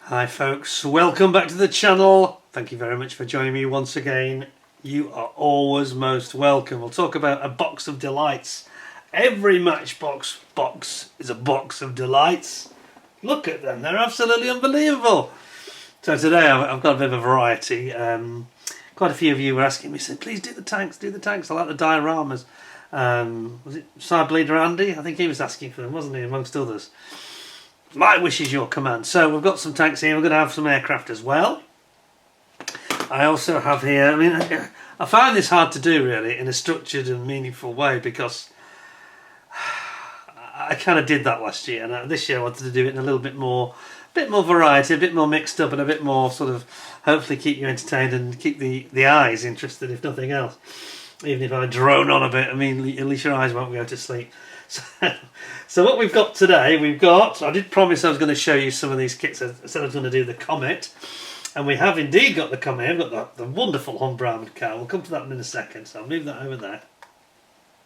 Hi folks, welcome back to the channel. Thank you very much for joining me once again. You are always most welcome. We'll talk about a box of delights. Every Matchbox box is a box of delights. Look at them, they're absolutely unbelievable. So today I've got a bit of a variety. Quite a few of you were asking me, saying, please do the tanks, I like the dioramas. Was it Side Bleeder Andy? I think he was asking for them, wasn't he, amongst others. My wish is your command. So we've got some tanks here. We're going to have some aircraft as well. I also have here, I find this hard to do really in a structured and meaningful way because I kind of did that last year, and this year I wanted to do it in a little bit more variety, a bit more mixed up, and a bit more sort of hopefully keep you entertained and keep the eyes interested, if nothing else. Even if I drone on a bit, at least your eyes won't go to sleep. So what we've got today, I did promise I was going to show you some of these kits. I said I was going to do the Comet, and we have indeed got the Comet. We've got the wonderful Humber armoured car. We'll come to that in a second, so I'll move that over there.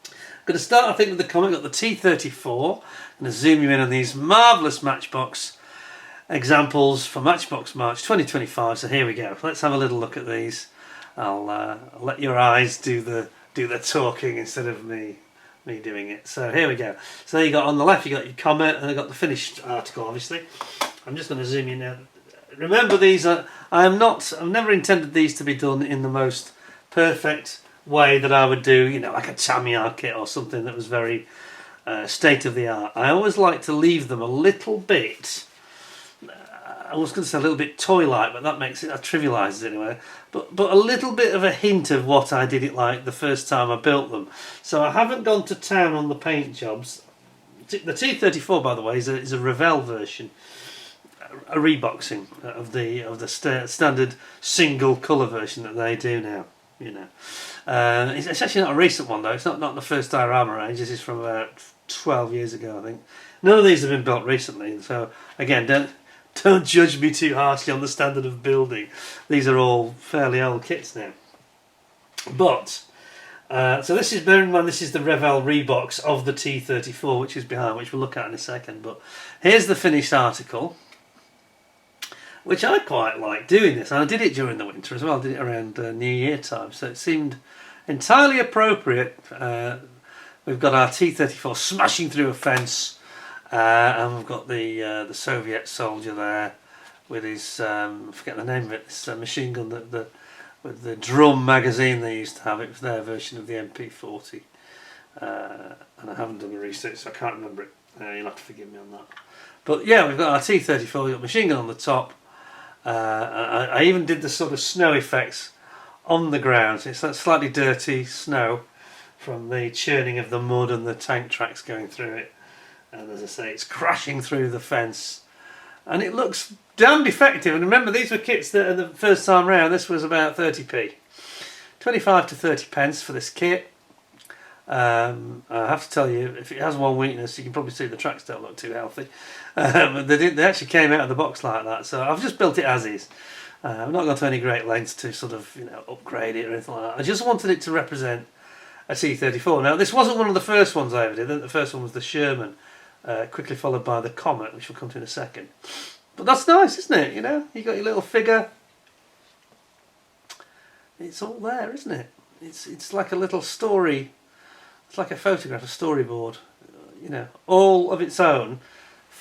I'm going to start, I think, with the Comet. We've got the T34. I'm going to zoom you in on these marvellous Matchbox examples for Matchbox March 2025. So here we go. Let's have a little look at these. I'll let your eyes do the talking instead of me doing it. So here we go. So you got on the left, you got your Comet, and I got the finished article. Obviously, I'm just going to zoom in now. Remember, these are I've never intended these to be done in the most perfect way that I would do, like a Tamiya kit or something that was very state of the art. I always like to leave them a little bit. I was going to say a little bit toy-like, but that makes it, that trivialises it anyway. But a little bit of a hint of what I did it like the first time I built them. So I haven't gone to town on the paint jobs. The T34, by the way, is a Revell version, a reboxing of the standard single colour version that they do now. It's actually not a recent one though. It's not the first diorama range. This is from about 12 years ago, I think. None of these have been built recently. So again, don't judge me too harshly on the standard of building. These are all fairly old kits now. But, so this is, bearing in mind, this is the Revell rebox of the T34, which is behind, which we'll look at in a second. But here's the finished article, which I quite like doing this. And I did it during the winter as well. I did it around New Year time. So it seemed entirely appropriate. We've got our T34 smashing through a fence. And we've got the Soviet soldier there with his I forget the name of it, this machine gun with the drum magazine they used to have. It was their version of the MP40, and I haven't done the research, so I can't remember it. You'll have to forgive me on that. But yeah, we've got our T34, we've got machine gun on the top. I even did the sort of snow effects on the ground. It's that slightly dirty snow from the churning of the mud and the tank tracks going through it. And as I say, it's crashing through the fence, and it looks damned effective. And remember, these were kits that the first time round, this was about 30p, 25 to 30 pence for this kit. I have to tell you, if it has one weakness, you can probably see the tracks don't look too healthy. But they actually came out of the box like that, so I've just built it as is. I've not gone to any great lengths to sort of upgrade it or anything like that. I just wanted it to represent a T34. Now, this wasn't one of the first ones I ever did. The first one was the Sherman. Quickly followed by the Comet, which we'll come to in a second. But that's nice, isn't it? You got your little figure. It's all there, isn't it? It's like a little story. It's like a photograph, a storyboard. All of its own,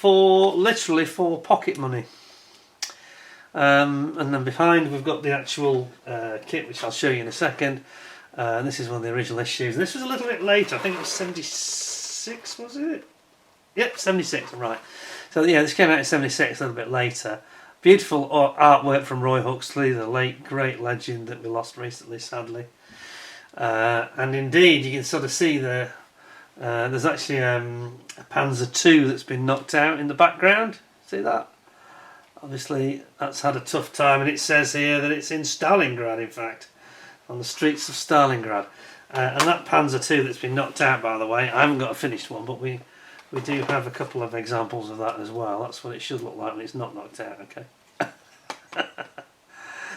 literally for pocket money. And then behind we've got the actual kit, which I'll show you in a second. And this is one of the original issues. And this was a little bit later. I think it was 76, was it? Yep, 76, right. So yeah, this came out in 76, a little bit later. Beautiful artwork from Roy Huxley, the late great legend that we lost recently, sadly. And indeed, you can sort of see there's actually a Panzer II that's been knocked out in the background. See that? Obviously, that's had a tough time, and it says here that it's in Stalingrad, in fact, on the streets of Stalingrad. And that Panzer II that's been knocked out, by the way, I haven't got a finished one, but we do have a couple of examples of that as well. That's what it should look like when it's not knocked out, okay?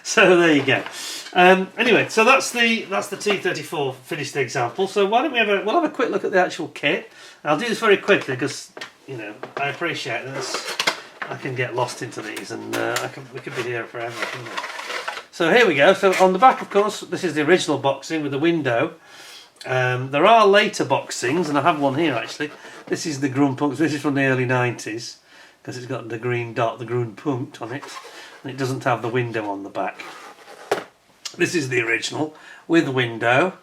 So there you go. Anyway, so that's the T34 finished example. So why don't we'll have a quick look at the actual kit. I'll do this very quickly because I appreciate this. I can get lost into these, and we could be here forever. So here we go. So on the back, of course, this is the original boxing with the window. There are later boxings, and I have one here actually. This is the Grunpunkt. This is from the early 90s because it's got the green dot, the Grunpunkt on it, and it doesn't have the window on the back. This is the original with window,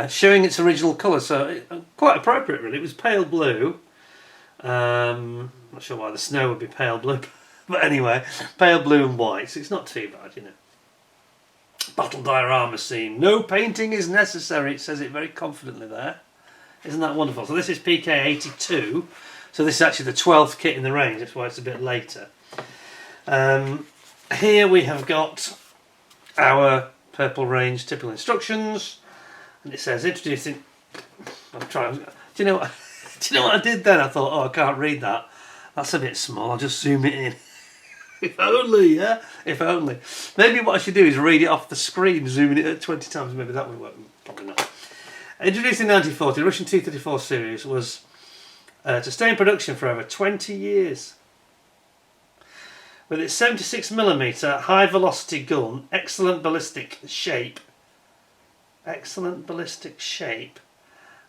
showing its original colour, so quite appropriate really. It was pale blue. Not sure why the snow would be pale blue, but anyway, pale blue and white, so it's not too bad, you know. Battle diorama scene. No painting is necessary. It says it very confidently there. Isn't that wonderful? So this is PK82. So this is actually the 12th kit in the range. That's why it's a bit later. Here we have got our purple range typical instructions, and it says introducing. I'm trying. Do you know what? Do you know what I did then? I thought, oh, I can't read that. That's a bit small. I'll just zoom it in. If only, yeah? If only. Maybe what I should do is read it off the screen, zooming it at 20 times. Maybe that would work. Probably not. Introduced in 1940, the Russian T-34 series was to stay in production for over 20 years. With its 76mm high-velocity gun, excellent ballistic shape,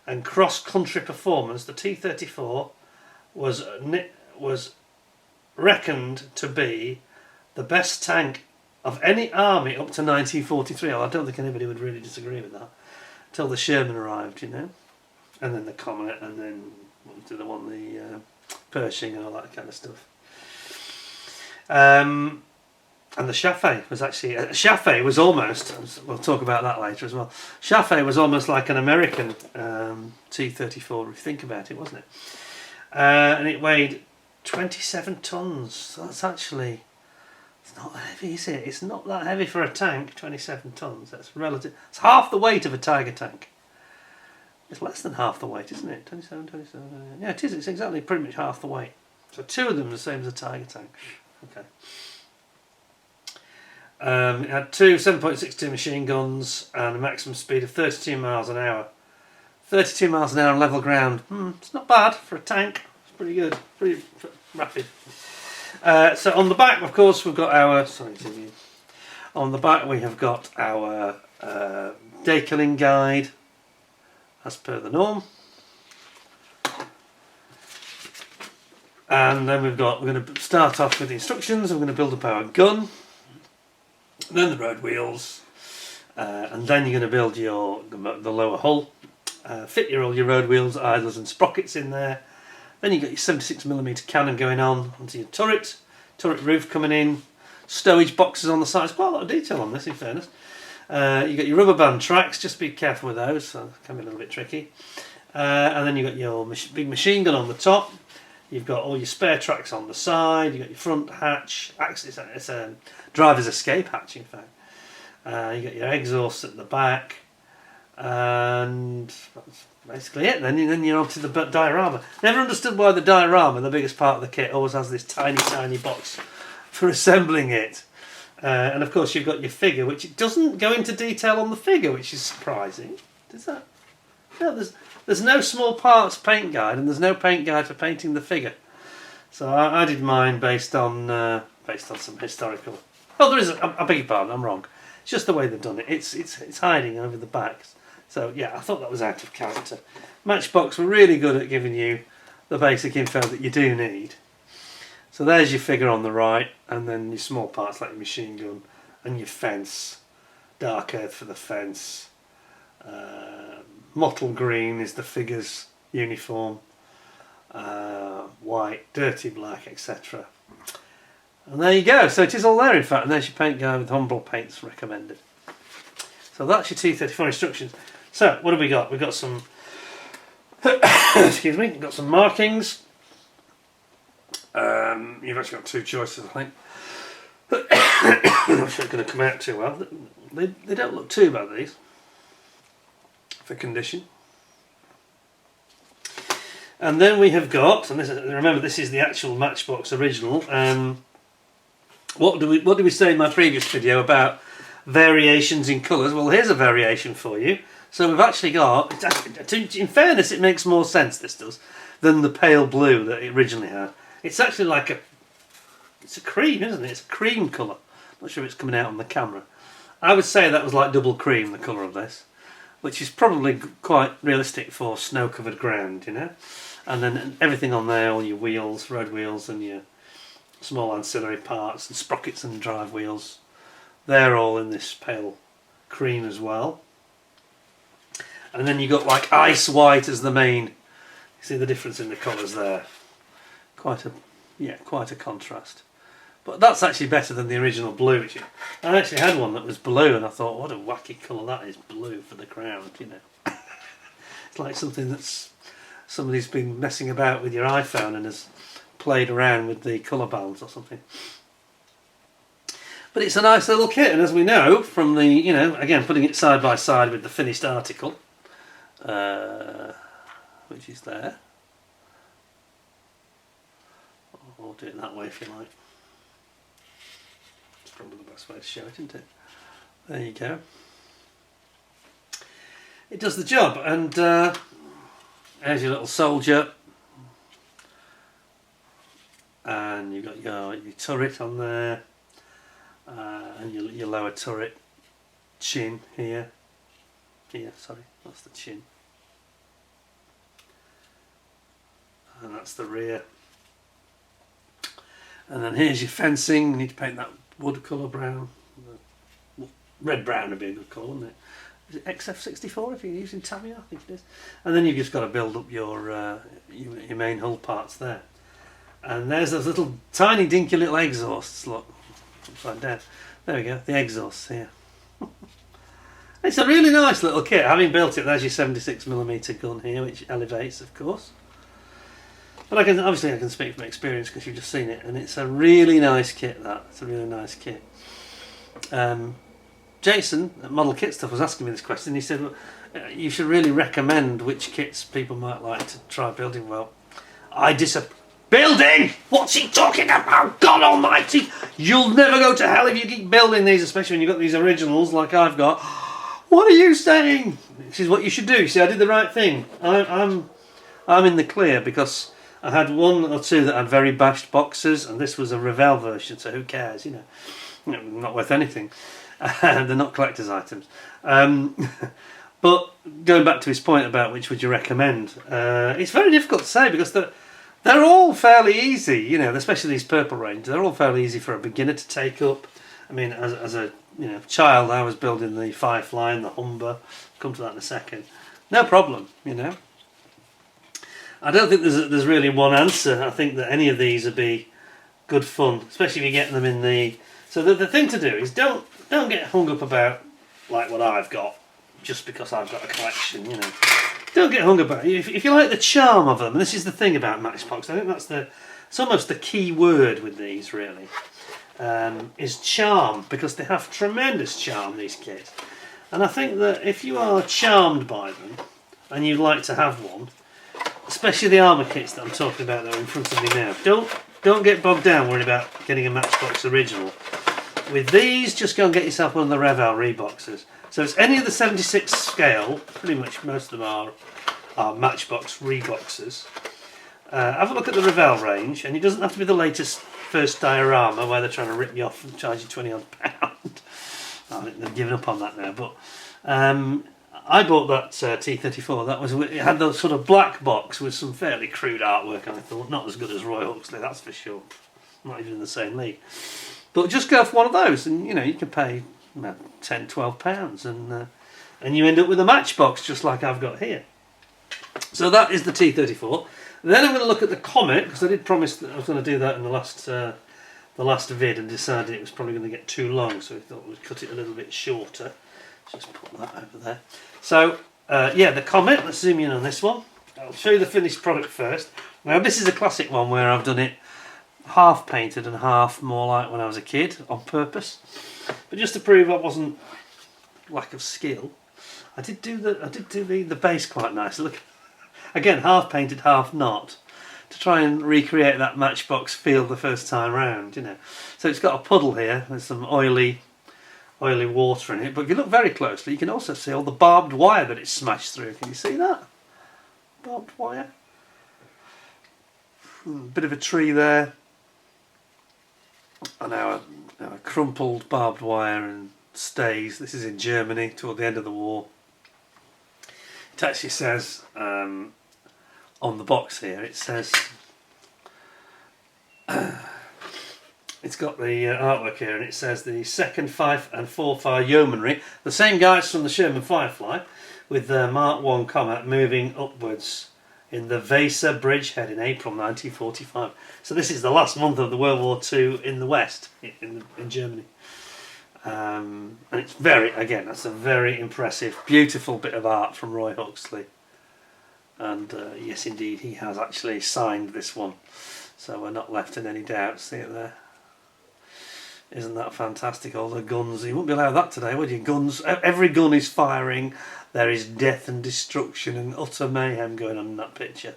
and cross-country performance, the T-34 was reckoned to be the best tank of any army up to 1943. Oh, I don't think anybody would really disagree with that. Until the Sherman arrived, you know. And then the Comet, and then the Pershing and all that kind of stuff. And the Chaffee was actually... Chaffee was almost... We'll talk about that later as well. Chaffee was almost like an American T-34, if you think about it, wasn't it? And it weighed 27 tons. So that's actually... It's not heavy, is it? It's not that heavy for a tank, 27 tons. That's relative. It's half the weight of a Tiger tank. It's less than half the weight, isn't it? 27. Yeah, it is. It's exactly pretty much half the weight. So two of them are the same as a Tiger tank. Okay. It had two 7.62 machine guns and a maximum speed of 32 miles an hour. 32 miles an hour on level ground. It's not bad for a tank. It's pretty good. Pretty rapid. So on the back, of course, we've got our... On the back we have got our day killing guide, as per the norm. And then we're going to start off with the instructions. We're going to build up our gun, then the road wheels, and then you're going to build the lower hull. Fit all your road wheels, idlers and sprockets in there. Then you've got your 76mm cannon going on onto your turret roof coming in, stowage boxes on the sides. Quite a lot of detail on this, in fairness. You've got your rubber band tracks, just be careful with those, so it can be a little bit tricky. And then you've got your big machine gun on the top. You've got all your spare tracks on the side. You've got your front hatch. Actually, it's a driver's escape hatch, in fact. You've got your exhaust at the back. And that's basically it. Then you're onto the diorama. Never understood why the diorama, the biggest part of the kit, always has this tiny box for assembling it. And of course you've got your figure, which it doesn't go into detail on the figure, which is surprising. Does that? No, there's no small parts paint guide, and there's no paint guide for painting the figure. So I did mine based on some historical. Oh, there is. I beg your pardon. I'm wrong. It's just the way they've done it. It's hiding over the back. So yeah, I thought that was out of character. Matchbox were really good at giving you the basic info that you do need. So there's your figure on the right, and then your small parts like your machine gun and your fence. Dark earth for the fence. Mottled green is the figure's uniform. White, dirty black, etc. And there you go. So it is all there, in fact. And there's your paint guide with Humber paints recommended. So that's your T-34 instructions. So what have we got? We've got some excuse me, we've got some markings. You've actually got two choices, I think. I'm not sure it's going to come out too well. They don't look too bad, these, for condition. And then we have got, and remember this is the actual Matchbox original. What do we say in my previous video about variations in colours? Well, here's a variation for you. So we've actually got, in fairness, it makes more sense, this does, than the pale blue that it originally had. It's actually like it's a cream, isn't it? It's a cream colour. Not sure if it's coming out on the camera. I would say that was like double cream, the colour of this, which is probably quite realistic for snow-covered ground, you know. And then everything on there, all your wheels, road wheels, and your small ancillary parts and sprockets and drive wheels, they're all in this pale cream as well. And then you got like ice white as the main. You see the difference in the colours there. Quite a contrast. But that's actually better than the original blue. I actually had one that was blue, and I thought, what a wacky colour that is, blue for the ground, you know. It's like something that's somebody's been messing about with your iPhone and has played around with the colour balance or something. But it's a nice little kit, and as we know from the, you know, again putting it side by side with the finished article, which is there. I'll do it that way if you like. It's probably the best way to show it, isn't it? There you go. It does the job, and there's your little soldier, and you've got your turret on there, and your lower turret chin here. Sorry, that's the chin, and that's the rear. And then here's your fencing. You need to paint that wood colour brown. Red brown would be a good colour, wouldn't it? Is it XF64 if you're using Tamiya? I think it is. And then you've just got to build up your main hull parts there. And there's those little tiny dinky little exhausts. Look, upside down. There we go. The exhausts here. It's a really nice little kit. Having built it, there's your 76mm gun here, which elevates, of course. But I can speak from experience because you've just seen it, and it's a really nice kit. It's a really nice kit. Jason at Model Kit Stuff was asking me this question. He said, well, you should really recommend which kits people might like to try building. Well, building? What's he talking about? God almighty! You'll never go to hell if you keep building these, especially when you've got these originals like I've got. What are you saying? This is what you should do. See, I did the right thing. I'm in the clear because I had one or two that had very bashed boxes, and this was a Revell version, so who cares, you know, not worth anything. They're not collector's items. But going back to his point about which would you recommend, it's very difficult to say because they're all fairly easy, you know, especially these purple range. They're all fairly easy for a beginner to take up. I mean, as a child, I was building the Firefly and the Humber. Come to that in a second. No problem, you know. I don't think there's really one answer. I think that any of these would be good fun, especially if you get them in the. So the thing to do is don't get hung up about like what I've got just because I've got a collection. You know, don't get hung up about it. If you like the charm of them, and this is the thing about Matchbox. I think it's almost the key word with these really is charm, because they have tremendous charm, these kits. And I think that if you are charmed by them and you'd like to have one, especially the armour kits that I'm talking about that are in front of me now, don't get bogged down worrying about getting a Matchbox original. With these, just go and get yourself one of the Revell reboxes. So it's any of the 76 scale, pretty much most of them are Matchbox reboxes. Have a look at the Revell range, and it doesn't have to be the latest first diorama where they're trying to rip you off and charge you £20 odd. I think they've given up on that now, but I bought that T34. It had the sort of black box with some fairly crude artwork, and I thought not as good as Roy Huxley, that's for sure. Not even in the same league. But just go for one of those, and you know you can pay £10-12, and you end up with a Matchbox just like I've got here. So that is the T34. Then I'm going to look at the Comet, because I did promise that I was going to do that in the last vid, and decided it was probably going to get too long, so we thought we'd cut it a little bit shorter. Just put that over there. So yeah, the Comet. Let's zoom in on this one. I'll show you the finished product first. Now this is a classic one where I've done it half painted and half more like when I was a kid on purpose, but just to prove I wasn't lack of skill, I did do the base quite nicely. Look, again, half painted, half not, to try and recreate that Matchbox feel the first time round, you know. So it's got a puddle here. There's some oily water in it, but if you look very closely, you can also see all the barbed wire that it's smashed through. Can you see that? Barbed wire. Bit of a tree there. on our crumpled barbed wire and stays. This is in Germany toward the end of the war. It actually says on the box here, it says it's got the artwork here, and it says the 2nd Fife and 4 Fire Yeomanry, the same guys from the Sherman Firefly, with the Mark 1 Comet moving upwards in the Weser bridgehead in April 1945. So this is the last month of the World War II in the West, in Germany. And it's that's a very impressive, beautiful bit of art from Roy Huxley. And yes, indeed, he has actually signed this one. So we're not left in any doubt. See it there? Isn't that fantastic? All the guns. You wouldn't be allowed that today, would you? Guns. Every gun is firing. There is death and destruction and utter mayhem going on in that picture.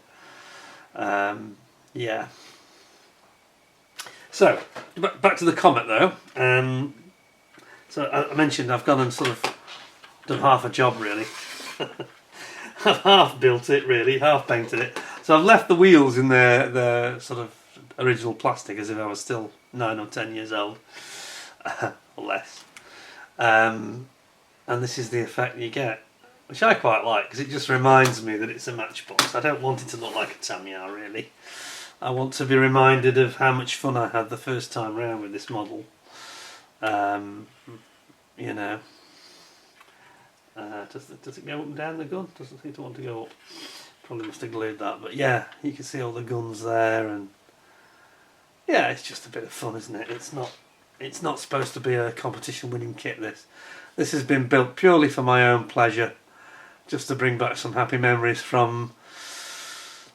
Yeah. So, back to the Comet though. So I mentioned I've gone and sort of done half a job really. I've half built it really, half painted it. So I've left the wheels in their sort of original plastic as if I was still 9 or 10 years old. Or less. And this is the effect you get, which I quite like because it just reminds me that it's a Matchbox. I don't want it to look like a Tamiya really. I want to be reminded of how much fun I had the first time round with this model. You know, does it go up and down the gun? Doesn't seem to want to go up. Probably must have glued that, but yeah, you can see all the guns there, and yeah, it's just a bit of fun, isn't it? It's not supposed to be a competition-winning kit. This has been built purely for my own pleasure, just to bring back some happy memories from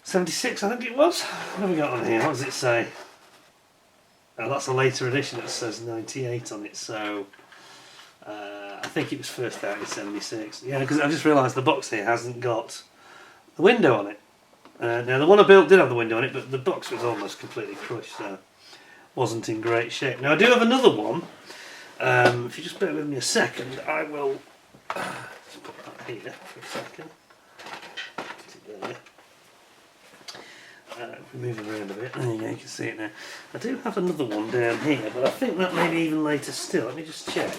'76, I think it was. What have we got on here? What does it say? Oh, that's a later edition. It says 98 on it, so I think it was first out in '76. Yeah, because I just realised the box here hasn't got the window on it. Now the one I built did have the window on it, but the box was almost completely crushed, so wasn't in great shape. Now I do have another one. If you just bear with me a second, I will just put that here for a second. Put it there. If we move it around a bit, there you go, you can see it now. I do have another one down here, but I think that may be even later still. Let me just check.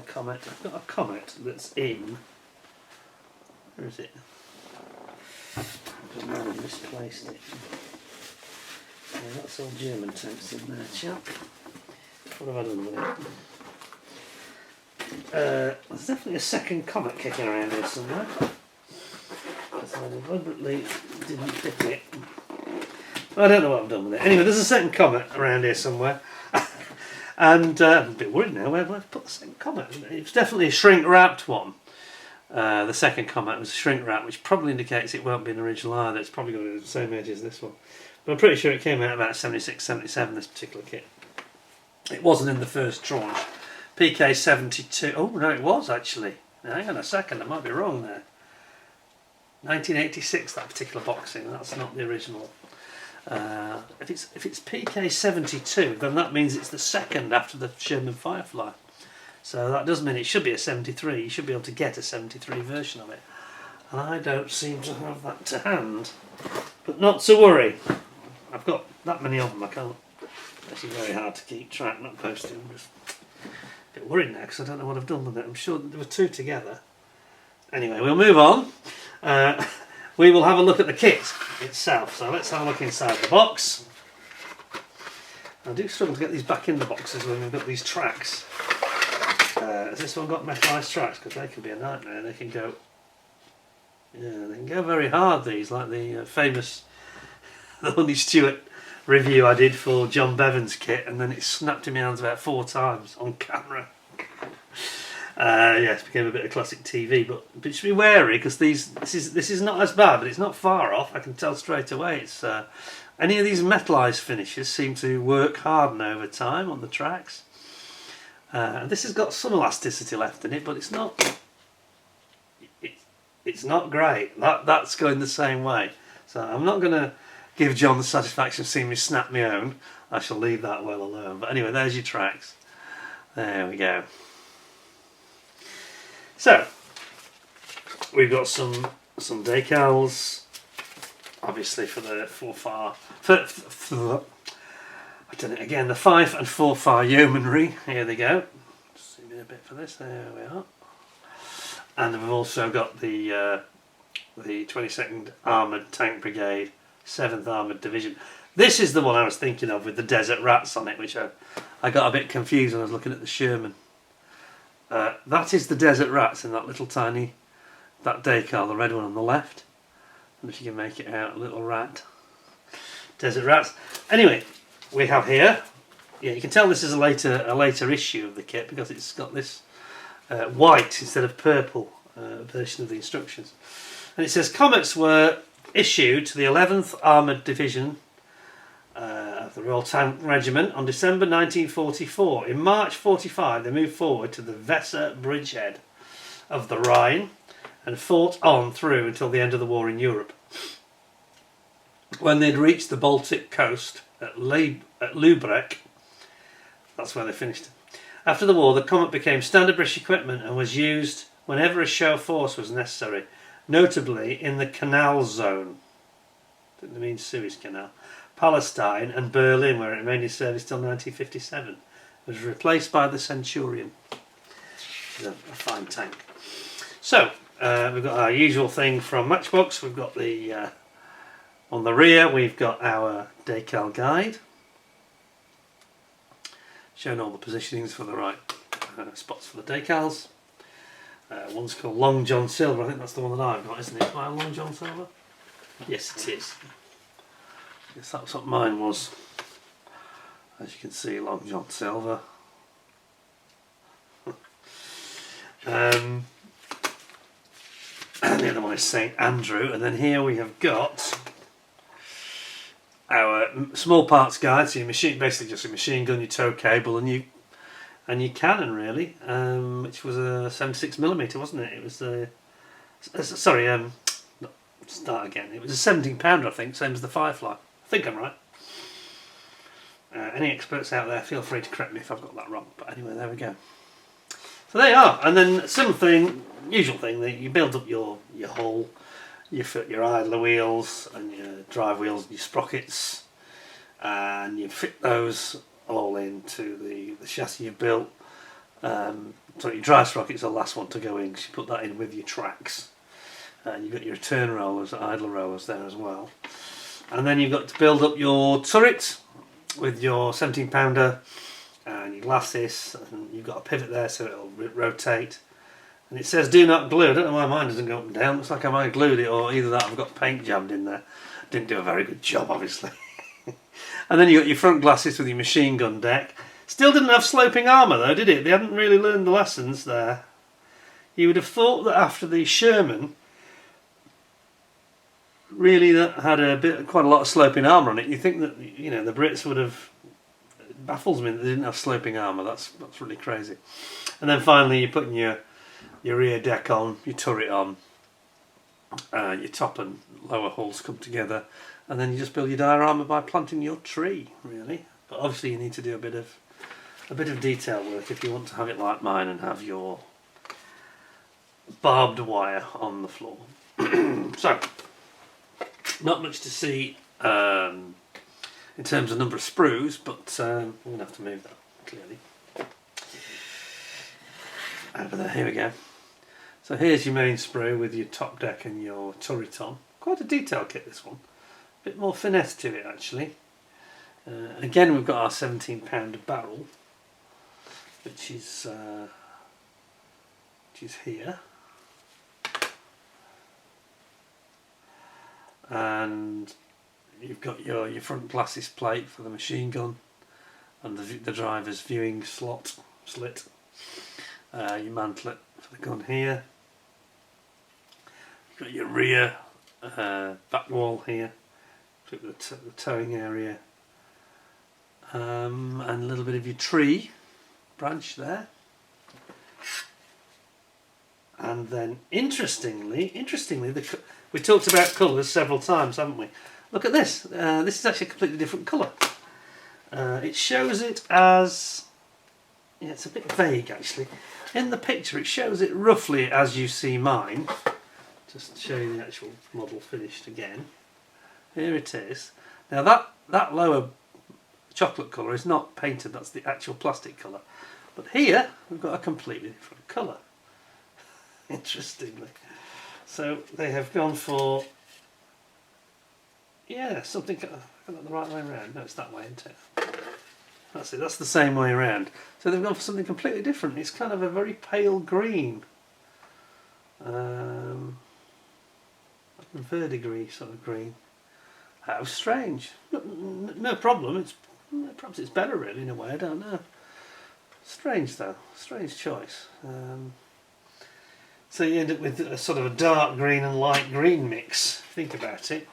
Comet. I've got a Comet that's in. Where is it? I don't know, I misplaced it. Yeah, that's all German text in there, chap. What have I done with it? There's definitely a second Comet kicking around here somewhere. Because I deliberately didn't pick it. I don't know what I've done with it. Anyway, there's a second Comet around here somewhere. And I'm a bit worried now, where have I put the second Comet? It was definitely a shrink-wrapped one. The second Comet was shrink-wrapped, which probably indicates it won't be an original either. It's probably got the same age as this one. But I'm pretty sure it came out about 76, 77, this particular kit. It wasn't in the first tranche. PK72. Oh, no, it was actually. Now, hang on a second, I might be wrong there. 1986, that particular boxing. That's not the original. If it's PK72, then that means it's the second after the Sherman Firefly. So that does mean it should be a 73. You should be able to get a 73 version of it. And I don't seem to have that to hand. But not to worry. I've got that many of them. I can't. It's actually very hard to keep track, not posting. I'm just a bit worried now because I don't know what I've done with it. I'm sure there were two together. Anyway, we'll move on. We will have a look at the kit itself. So let's have a look inside the box. I do struggle to get these back in the boxes when we've got these tracks. Has this one got metalised tracks? Because they can be a nightmare. They can go, yeah, they can go very hard. These, like the famous the Honey Stewart review I did for John Bevan's kit, and then it snapped in my hands about 4 times on camera. Yes, became a bit of classic TV, but you should be wary because this is not as bad, but it's not far off. I can tell straight away. It's any of these metalised finishes seem to work harden over time on the tracks. This has got some elasticity left in it, but it's not. It's not great. That's going the same way. So I'm not going to give John the satisfaction of seeing me snap my own. I shall leave that well alone. But anyway, there's your tracks. There we go. So we've got some decals obviously for the 4-far, I've done it again, the 5 and 4-far yeomanry. Here they go. Zoom in a bit for this. There we are. And we've also got the 22nd Armoured Tank Brigade, 7th Armoured Division. This is the one I was thinking of with the Desert Rats on it, which I got a bit confused when I was looking at the Sherman. That is the Desert Rats in that little tiny, that decal, the red one on the left. And if you can make it out, a little rat. Desert Rats. Anyway, we have here, yeah, you can tell this is a later issue of the kit because it's got this white instead of purple version of the instructions. And it says Comets were issued to the 11th Armoured Division of the Royal Tank Regiment on December 1944. In March 45 they moved forward to the Weser bridgehead of the Rhine and fought on through until the end of the war in Europe. When they'd reached the Baltic coast at Lübeck, that's where they finished. After the war, the Comet became standard British equipment and was used whenever a show force was necessary, notably in the Canal Zone, that means Suez Canal, Palestine and Berlin, where it remained in service till 1957. It was replaced by the Centurion, which is a fine tank. So, we've got our usual thing from Matchbox. We've got the, on the rear, we've got our decal guide, showing all the positionings for the right spots for the decals. One's called Long John Silver. I think that's the one that I've got, isn't it? My Long John Silver? Yes, it is. Yes, that's what mine was. As you can see, Long John Silver. And the other one is St Andrew. And then here we have got our small parts guide. So your machine, basically just a machine gun, your tow cable, and your cannon, really, which was a 76mm, wasn't it? It was a start again. It was a 17 pounder, I think, same as the Firefly. I think I'm right. Any experts out there, feel free to correct me if I've got that wrong. But anyway, there we go. So there you are. And then something, usual thing, that you build up your hull, you fit your idler wheels and your drive wheels and your sprockets, and you fit those all into the chassis you've built. So your drive sprocket's the last one to go in because you put that in with your tracks. And you've got your return rollers, idler rollers there as well. And then you've got to build up your turret with your 17 pounder and your glasses, and you've got a pivot there so it'll rotate. And it says do not glue. I don't know why mine doesn't go up and down. Looks like I might have glued it, or either that I've got paint jammed in there. Didn't do a very good job, obviously. And then you got your front glasses with your machine gun deck. Still didn't have sloping armour though, did it? They hadn't really learned the lessons there. You would have thought that after the Sherman, really that had quite a lot of sloping armour on it. You think that, you know, the Brits would have. It baffles me that they didn't have sloping armour. That's really crazy. And then finally you're putting your rear deck on, your turret on, your top and lower hulls come together, and then you just build your diorama by planting your tree, really. But obviously you need to do a bit of detail work if you want to have it like mine and have your barbed wire on the floor. So, not much to see in terms of number of sprues, but we're going to have to move that, clearly. Over there, here we go. So here's your main sprue with your top deck and your turret on. Quite a detailed kit, this one. A bit more finesse to it, actually. Again, we've got our 17 pounder barrel, which is here. And you've got your front glasses plate for the machine gun and the driver's viewing slit. Your mantlet for the gun here. You've got your rear back wall here, the towing area, and a little bit of your tree branch there. And then interestingly, we talked about colours several times, haven't we? Look at this. This is actually a completely different colour. It shows it as, yeah, it's a bit vague actually. In the picture it shows it roughly as you see mine. Just show you the actual model finished again. Here it is. Now that lower chocolate colour is not painted, that's the actual plastic colour. But here we've got a completely different colour, interestingly. So they have gone for, yeah, something, I've got the right way around. No, it's that way, isn't it? That's it, that's the same way around. So they've gone for something completely different. It's kind of a very pale green. Verdigris sort of green. How strange. No problem. Perhaps it's better really in a way. I don't know. Strange though. Strange choice. So you end up with a sort of a dark green and light green mix. Think about it.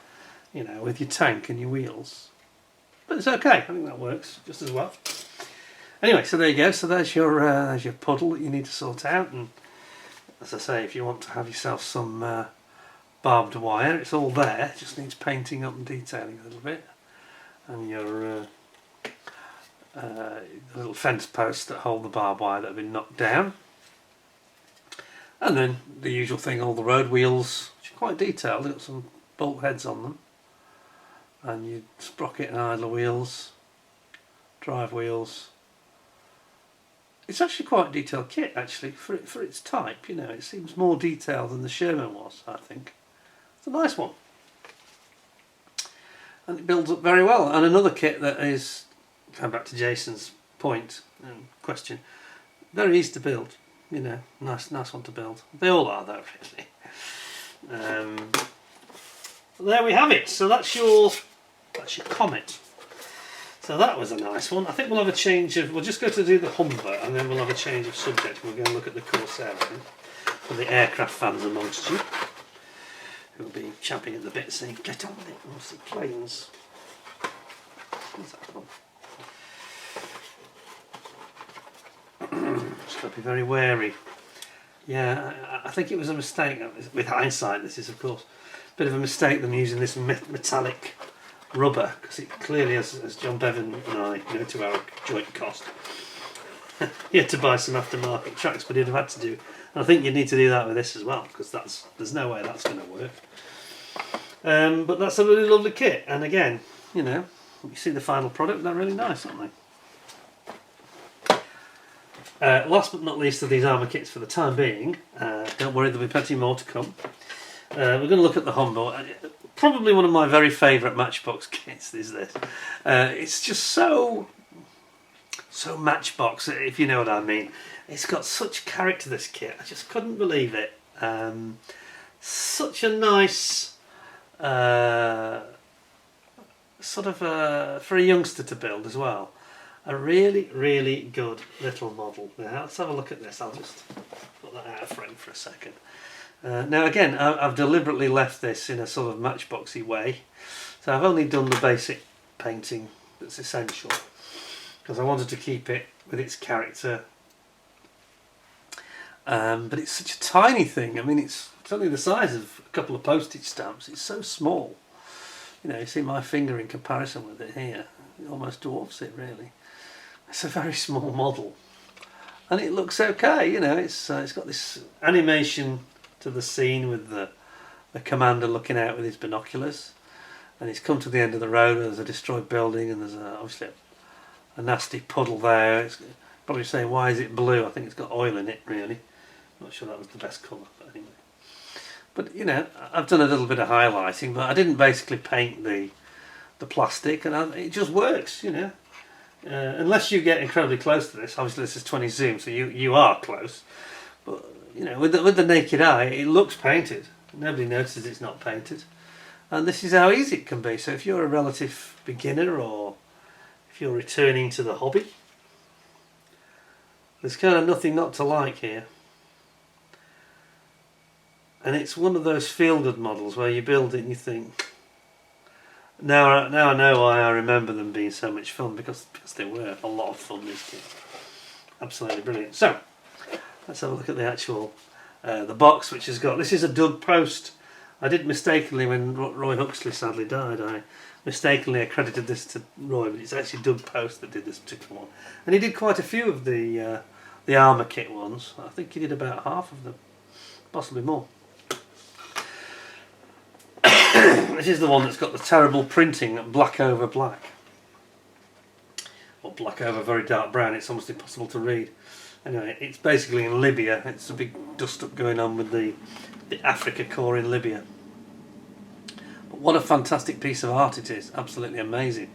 You know, with your tank and your wheels. But it's okay. I think that works just as well. Anyway, so there you go. So there's your puddle that you need to sort out. And as I say, if you want to have yourself some barbed wire, it's all there. It just needs painting up and detailing a little bit. And your little fence posts that hold the barbed wire that have been knocked down. And then the usual thing, all the road wheels, which are quite detailed. They've got some bolt heads on them. And your sprocket and idler wheels, drive wheels. It's actually quite a detailed kit, actually, for its type. You know, it seems more detailed than the Sherman was, I think. It's a nice one. And it builds up very well. And another kit that is, going back to Jason's point and question, very easy to build. You know, nice one to build. They all are, though, really. There we have it. So that's your Comet. So that was a nice one. I think we'll have a change of, we'll just go to do the Humber and then we'll have a change of subject. We'll go and look at the Corsair, I think, for the aircraft fans amongst you, who will be champing at the bit saying, get on with it, we'll see planes. What's that called? Just got to be very wary. Yeah, I think it was a mistake. With hindsight, this is of course a bit of a mistake them using this metallic rubber, because it clearly, as John Bevan and I, you know, to our joint cost, he had to buy some aftermarket tracks, but he'd have had to do, and I think you need to do that with this as well, because there's no way that's going to work. But that's a really lovely kit, and again, you know, you see the final product, they're really nice, aren't they? Last but not least of these armour kits for the time being, don't worry, there'll be plenty more to come. We're going to look at the Humber. Probably one of my very favourite Matchbox kits is this. It's just so Matchbox, if you know what I mean. It's got such character, this kit. I just couldn't believe it. Such a nice sort of for a youngster to build as well. A really, really good little model. Now let's have a look at this. I'll just put that out of frame for a second. Now again, I've deliberately left this in a sort of matchboxy way, so I've only done the basic painting that's essential, because I wanted to keep it with its character. But it's such a tiny thing. I mean, it's only the size of a couple of postage stamps. It's so small. You know, you see my finger in comparison with it here. It almost dwarfs it, really. It's a very small model, and it looks okay. You know, it's got this animation to the scene with the commander looking out with his binoculars, and he's come to the end of the road where there's a destroyed building, and there's obviously a nasty puddle there. It's probably saying, why is it blue? I think it's got oil in it, really. Not sure that was the best colour, but anyway. But you know, I've done a little bit of highlighting, but I didn't basically paint the plastic, and it just works, you know. Unless you get incredibly close to this. Obviously this is 20 zoom, so you are close, but you know, with the naked eye, it looks painted. Nobody notices it's not painted, and this is how easy it can be. So if you're a relative beginner, or if you're returning to the hobby, there's kind of nothing not to like here. And it's one of those feel-good models where you build it and you think, now I know why I remember them being so much fun, because they were a lot of fun, this kit. Absolutely brilliant. So let's have a look at the actual the box, which has got, this is a dug post. I did mistakenly, when Roy Huxley sadly died, I mistakenly accredited this to Roy, but it's actually Doug Post that did this particular one, and he did quite a few of the armour kit ones. I think he did about half of them, possibly more. This is the one that's got the terrible printing, black over black. Or black over very dark brown, it's almost impossible to read. Anyway, it's basically in Libya. It's a big dust up going on with the Africa Corps in Libya. But what a fantastic piece of art it is, absolutely amazing.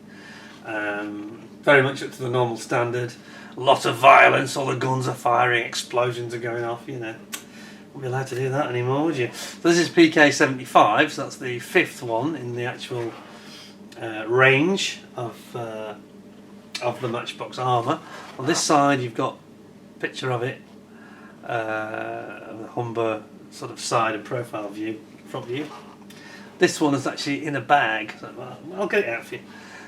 Very much up to the normal standard. A lot of violence, all the guns are firing, explosions are going off, you know. Wouldn't be allowed to do that anymore, would you? So this is PK75, so that's the 5th one in the actual range of the Matchbox armour. On this side you've got a picture of it, the Humber sort of side and profile view, front view. This one is actually in a bag, so I'll get it out for you.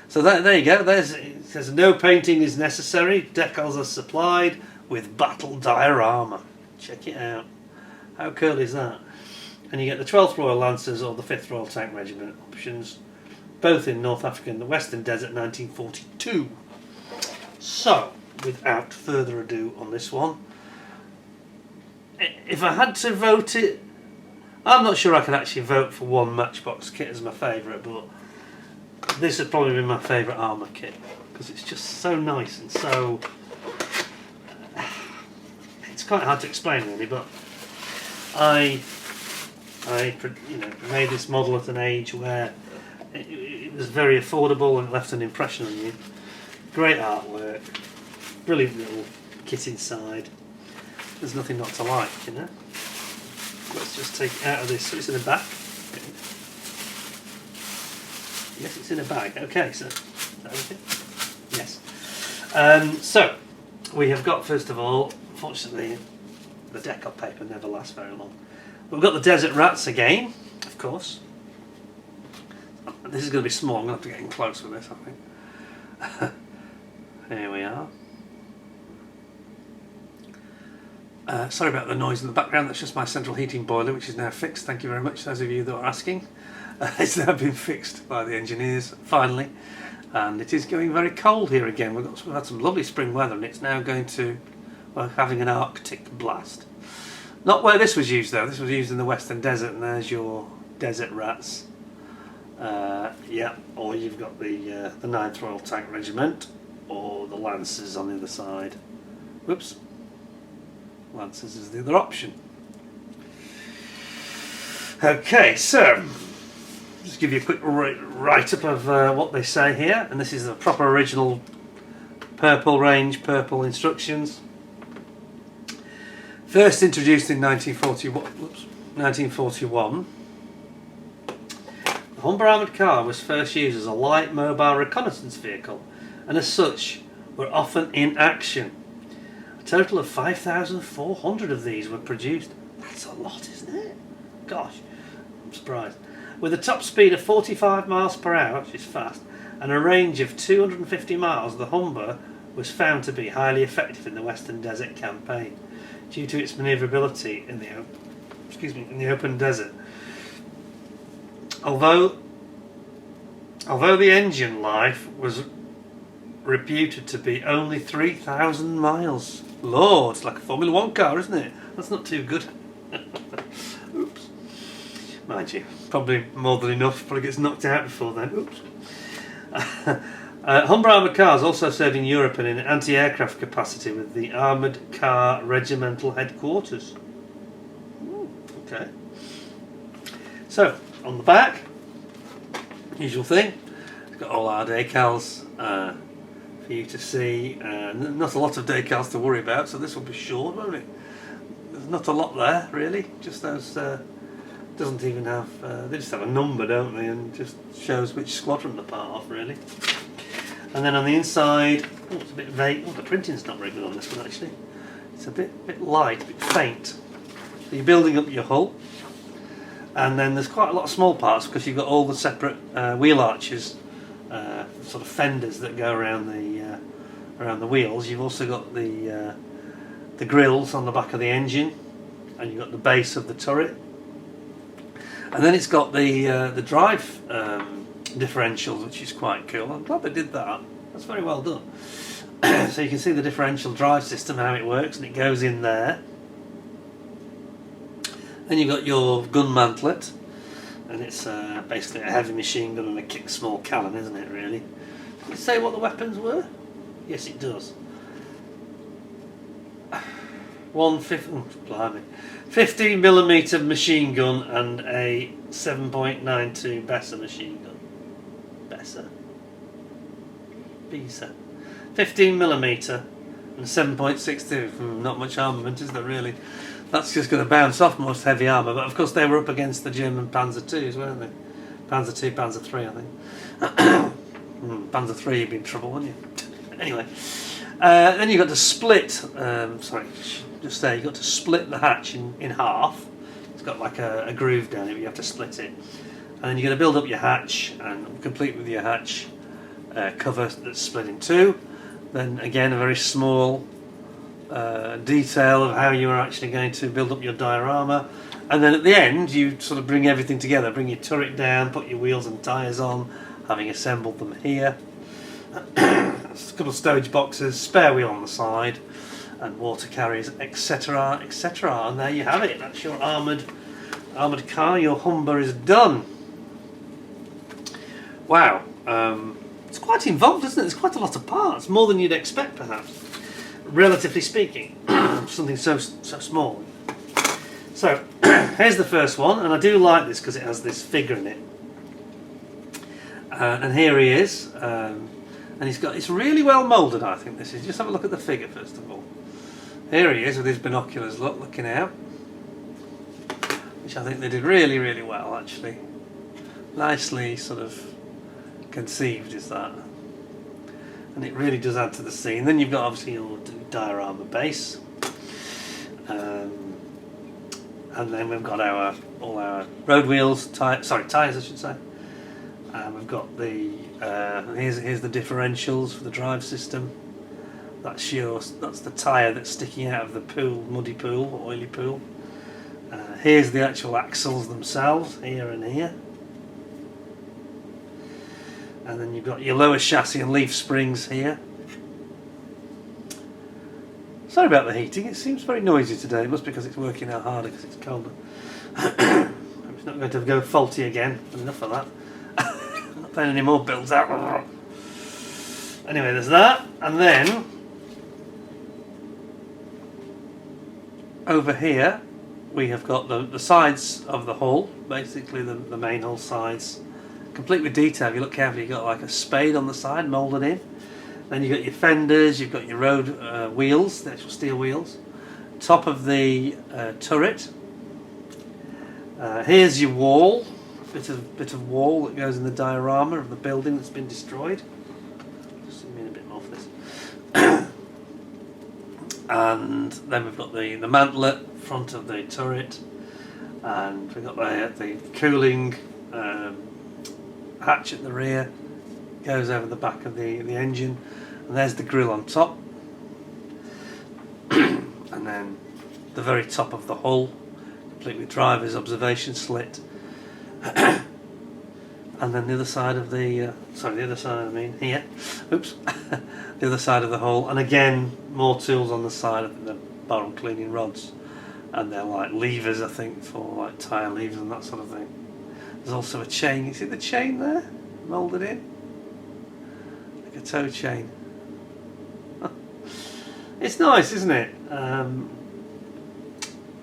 So there you go, it says no painting is necessary, decals are supplied with battle dire armour. Check it out. How cool is that? And you get the 12th Royal Lancers or the 5th Royal Tank Regiment options, both in North Africa and the Western Desert 1942. So, without further ado on this one, if I had to vote it, I'm not sure I could actually vote for one Matchbox kit as my favourite, but this would probably be my favourite armour kit, because it's just so nice and so... It's quite hard to explain really, but I made this model at an age where it was very affordable and left an impression on you. Great artwork, brilliant little kit inside. There's nothing not to like, you know. Let's just take it out of this. So it's in the back. Yes, it's in a bag. Okay, so is that everything? Yes. So we have got, first of all, fortunately, the decal paper never lasts very long. We've got the desert rats again, of course. This is going to be small. I'm going to have to get in close with this, I think. Here we are. Sorry about the noise in the background. That's just my central heating boiler, which is now fixed. Thank you very much, those of you that are asking. It's now been fixed by the engineers, finally. And it is going very cold here again. We've had some lovely spring weather, and it's now going to... Well, having an Arctic blast. Not where this was used though. This was used in the Western Desert, and there's your desert rats. Yeah, or you've got the 9th Royal Tank Regiment, or the Lancers on the other side. Whoops. Lancers is the other option. Okay, so just give you a quick write-up of what they say here, and this is the proper original purple range, purple instructions. First introduced in 1941, the Humber armoured car was first used as a light mobile reconnaissance vehicle, and as such were often in action. A total of 5,400 of these were produced. That's a lot, isn't it? Gosh, I'm surprised. With a top speed of 45 miles per hour, which is fast, and a range of 250 miles, the Humber was found to be highly effective in the Western Desert campaign, due to its manoeuvrability in the open desert. Although the engine life was reputed to be only 3,000 miles. Lord, it's like a Formula 1 car, isn't it? That's not too good. Oops. Mind you, probably more than enough. Probably gets knocked out before then. Oops. Humber armoured cars also served in Europe and in anti-aircraft capacity with the Armoured Car Regimental Headquarters. Ooh, okay. So, on the back, usual thing, it's got all our decals for you to see. Not a lot of decals to worry about, so this will be short, won't it? There's not a lot there, really. Just those, doesn't even have, they just have a number, don't they, and just shows which squadron they're part of, really. And then on the inside, oh, it's a bit vague. Oh, the printing's not very good on this one actually. It's a bit light, a bit faint. So you're building up your hull, and then there's quite a lot of small parts because you've got all the separate wheel arches, sort of fenders that go around the wheels. You've also got the grills on the back of the engine, and you've got the base of the turret, and then it's got the drive differentials, which is quite cool. I'm glad they did that. That's very well done. So you can see the differential drive system, how it works, and it goes in there. Then you've got your gun mantlet, and it's basically a heavy machine gun and a small cannon, isn't it, really? Does it say what the weapons were? Yes, it does. 15mm machine gun and a 7.92 Besser machine gun. Besser? 15mm and 7.62. Not much armament, is there really? That's just going to bounce off most heavy armour, but of course they were up against the German Panzer IIs, weren't they? Panzer II, Panzer III, I think. Panzer III, you'd be in trouble, wouldn't you? Anyway, then you've got to split, you've got to split the hatch in half. It's got like a groove down it, but you have to split it. And then you're going to build up your hatch, and complete with your hatch cover that's split in two. Then again, a very small detail of how you are actually going to build up your diorama. And then at the end, you sort of bring everything together, bring your turret down, put your wheels and tyres on, having assembled them here. A couple of stowage boxes, spare wheel on the side, and water carriers, etc, etc. And there you have it. That's your armoured car. Your Humber is done. Wow, it's quite involved, isn't it? There's quite a lot of parts, more than you'd expect, perhaps, relatively speaking. Something so small. So here's the first one, and I do like this because it has this figure in it. And here he is. And it's really well moulded, I think this is. Just have a look at the figure first of all. Here he is with his binoculars, looking out. Which I think they did really, really well, actually. Nicely sort of conceived is that. And it really does add to the scene. Then you've got obviously your diorama base. And then we've got all our road wheels, tyres I should say. We've got the here's the differentials for the drive system. That's the tyre that's sticking out of the pool, muddy pool, oily pool. Here's the actual axles themselves, here and here. And then you've got your lower chassis and leaf springs here. Sorry about the heating, it seems very noisy today. It must be because it's working out harder because it's colder. It's not going to go faulty again, enough of that. I'm not playing any more builds out. Anyway, there's that, and then over here we have got the sides of the hull, basically the main hull sides, complete with detail. If you look carefully, you've got like a spade on the side moulded in. Then you've got your fenders, you've got your road wheels, the actual steel wheels, top of the turret. Here's your wall, bit of wall that goes in the diorama of the building that's been destroyed. Just zoom in a bit more for this. And then we've got the mantlet front of the turret, and we've got the cooling hatch at the rear, goes over the back of the engine, and there's the grille on top. And then the very top of the hull, complete with driver's observation slit. And then the other side of here, oops, the other side of the hull, and again more tools on the side of the barrel cleaning rods, and they're like levers, I think, for like tyre levers and that sort of thing. There's also a chain, you see the chain there, moulded in, like a tow chain. It's nice, isn't it?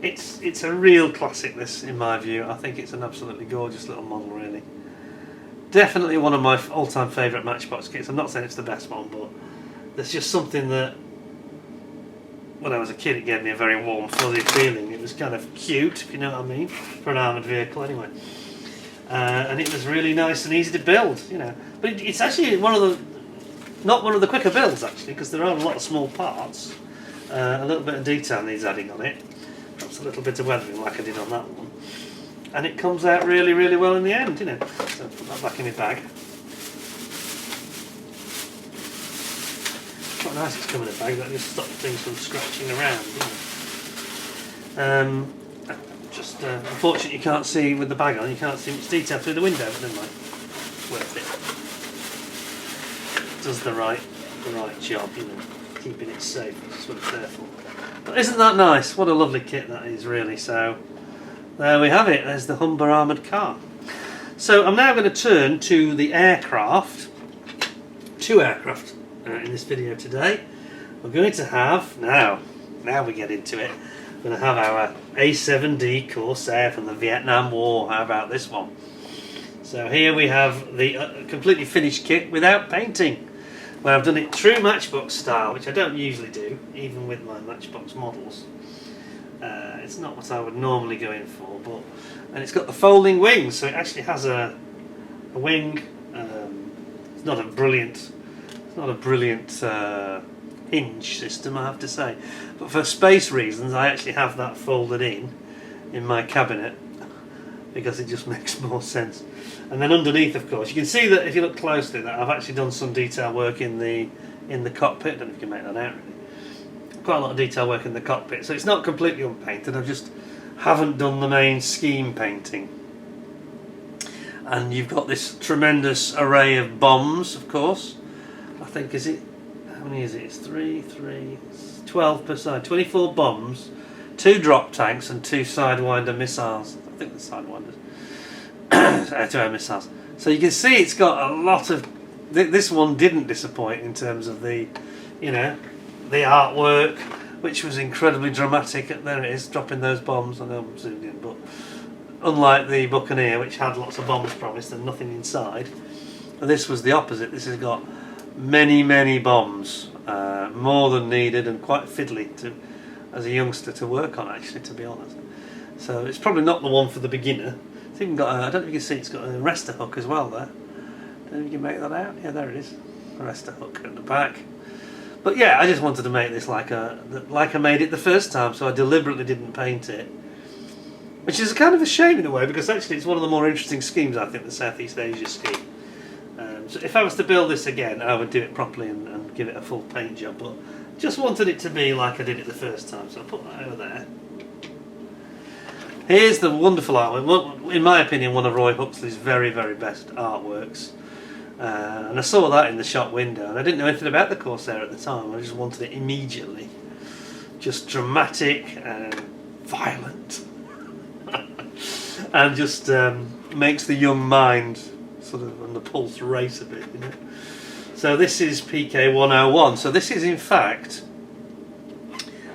It's a real classic, this, in my view. I think it's an absolutely gorgeous little model, really. Definitely one of my all-time favourite Matchbox kits. I'm not saying it's the best one, but there's just something that, when I was a kid, it gave me a very warm, fuzzy feeling. It was kind of cute, if you know what I mean, for an armoured vehicle, anyway. And it was really nice and easy to build, you know. But it's actually not one of the quicker builds, actually, because there are a lot of small parts. A little bit of detail needs adding on it. Perhaps a little bit of weathering like I did on that one. And it comes out really, really well in the end, you know. So put that back in my bag. Quite nice it's come in a bag, that just stops things from scratching around, you know. Unfortunately you can't see with the bag on, you can't see much detail through the window, but never mind. Worth it. It does the right job, you know, keeping it safe. That's what it's there for. But isn't that nice? What a lovely kit that is, really. So there we have it. There's the Humber armoured car. So I'm now going to turn to the aircraft. Two aircraft in this video today. We're going to have, now we get into it, we're going to have our A7D Corsair from the Vietnam War. How about this one? So here we have the completely finished kit without painting, where I've done it true Matchbox style, which I don't usually do, even with my Matchbox models. It's not what I would normally go in for, and it's got the folding wings, so it actually has a wing. It's not a brilliant hinge system, I have to say, but for space reasons I actually have that folded in my cabinet because it just makes more sense. And then underneath, of course, you can see that if you look closely that I've actually done some detail work in the cockpit. I don't know if you can make that out really. Quite a lot of detail work in the cockpit, so it's not completely unpainted. I just haven't done the main scheme painting. And you've got this tremendous array of bombs, of course. I think, is it, how many is it? It's 12 per side, 24 bombs, 2 drop tanks and 2 Sidewinder missiles. I think the Sidewinders, 2 air missiles. So you can see it's got a lot of, this one didn't disappoint in terms of the, you know, the artwork, which was incredibly dramatic. There it is, dropping those bombs. I know I'm zoomed in, but unlike the Buccaneer, which had lots of bombs promised and nothing inside, this was the opposite. This has got many bombs, more than needed, and quite fiddly as a youngster to work on, actually, to be honest. So it's probably not the one for the beginner. It's even got I don't know if you can see, it's got a arrestor hook as well there. Don't know if you can make that out. Yeah, there it is, arrestor hook at the back. But yeah, I just wanted to make this like I made it the first time, so I deliberately didn't paint it, which is kind of a shame in a way, because actually it's one of the more interesting schemes, I think, the Southeast Asia scheme. So if I was to build this again, I would do it properly and give it a full paint job, but just wanted it to be like I did it the first time, so I'll put that over there. Here's the wonderful artwork, in my opinion one of Roy Huxley's very best artworks. And I saw that in the shop window, and I didn't know anything about the Corsair at the time. I just wanted it immediately. Just dramatic and violent. And just makes the young mind sort of on the pulse race a bit, you know. So this is PK101. So this is, in fact,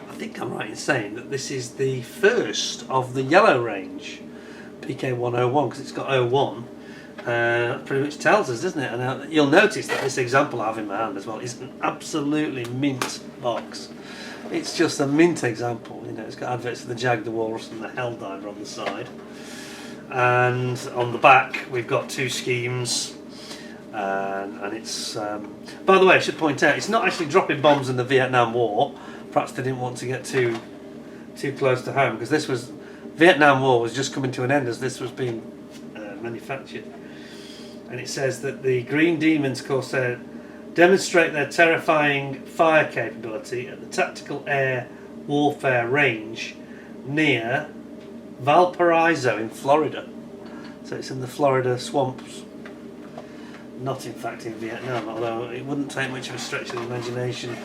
I think I'm right in saying that this is the first of the yellow range, PK101, because it's got 01. Pretty much tells us, doesn't it? And you'll notice that this example I have in my hand as well is an absolutely mint box. It's just a mint example, you know. It's got adverts of the Jaguar Walrus and the Helldiver on the side, and on the back we've got 2 schemes, and it's by the way, I should point out, it's not actually dropping bombs in the Vietnam War. Perhaps they didn't want to get too close to home, because this was, Vietnam War was just coming to an end as this was being manufactured. And it says that the Green Demons Corsair demonstrate their terrifying fire capability at the Tactical Air Warfare Range near Valparaiso in Florida. So it's in the Florida swamps. Not in fact in Vietnam, although it wouldn't take much of a stretch of the imagination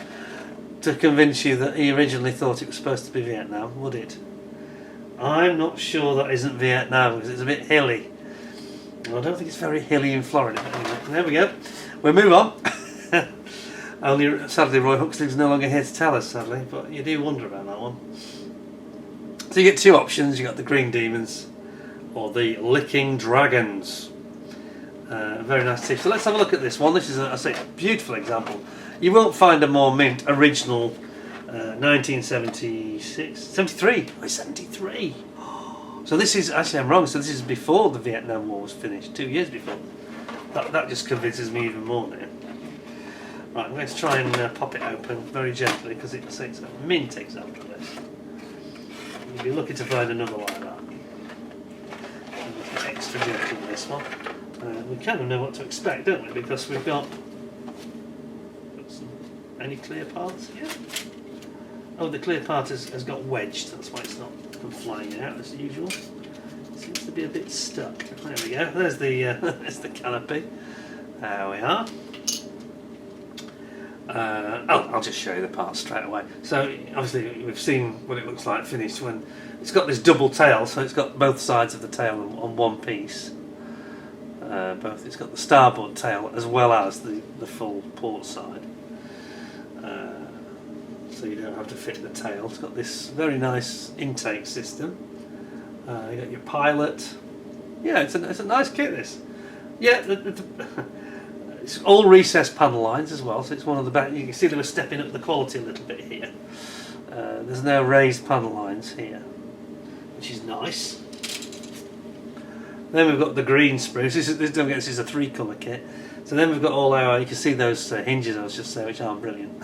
to convince you that he originally thought it was supposed to be Vietnam, would it? I'm not sure that isn't Vietnam, because it's a bit hilly. I don't think it's very hilly in Florida. Anyway, there we go. We'll move on. Only, sadly, Roy Huxley's no longer here to tell us, sadly, but you do wonder about that one. So you get 2 options. You got the Green Demons or the Licking Dragons. Very nice tip. So let's have a look at this one. This is, I say, a beautiful example. You won't find a more mint original 1976, 73. Oh, 73. So this is, actually I'm wrong, so this is before the Vietnam War was finished, 2 years before. That just convinces me even more now. Right, I'm going to try and pop it open very gently, because it's a mint example of this. You'll be lucky to find another like that. Extra gentle with this one. We kind of know what to expect, don't we, because we've got some, any clear parts here? Oh, the clear part has got wedged, that's why it's not come flying out as usual. It seems to be a bit stuck. There we go, there's the canopy. There we are. I'll just show you the parts straight away. So obviously we've seen what it looks like finished when it's got this double tail, so it's got both sides of the tail on one piece. both. It's got the starboard tail as well as the full port side. So you don't have to fit the tail. It's got this very nice intake system. You got your pilot. Yeah, it's a nice kit, this. Yeah, it's all recessed panel lines as well, so it's one of the better. You can see they were stepping up the quality a little bit here. There's no raised panel lines here, which is nice. Then we've got the green sprues. This is a 3-colour kit. So then we've got all our, you can see those hinges I was just saying, which aren't brilliant.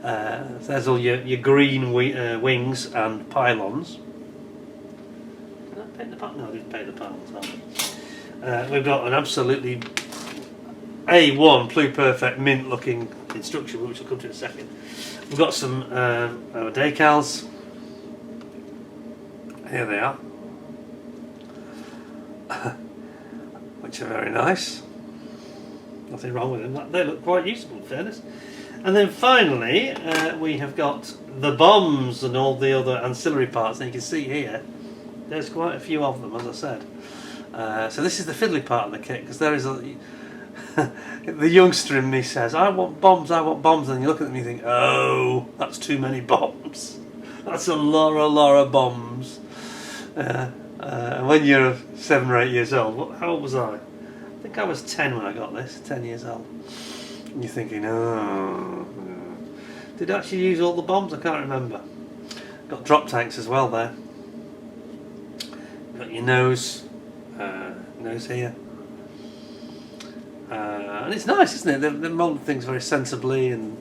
So there's all your green wings and pylons. Did I paint the pylons? No, I didn't paint the pylons. We've got an absolutely A1 pluperfect mint looking instruction book, which we'll come to in a second. We've got some our decals. Here they are. Which are very nice. Nothing wrong with them. They look quite useful in fairness. And then finally we have got the bombs and all the other ancillary parts, and you can see here there's quite a few of them, as I said. So this is the fiddly part of the kit, because there is a the youngster in me says, I want bombs, and you look at them and you think, oh, that's too many bombs. That's a lot of bombs. And when you're 7 or 8 years old, how old was I? I think I was 10 when I got this, 10 years old. And you're thinking, oh, did I actually use all the bombs? I can't remember. Got drop tanks as well there. Got your nose here. And it's nice, isn't it? They've moulded things very sensibly, and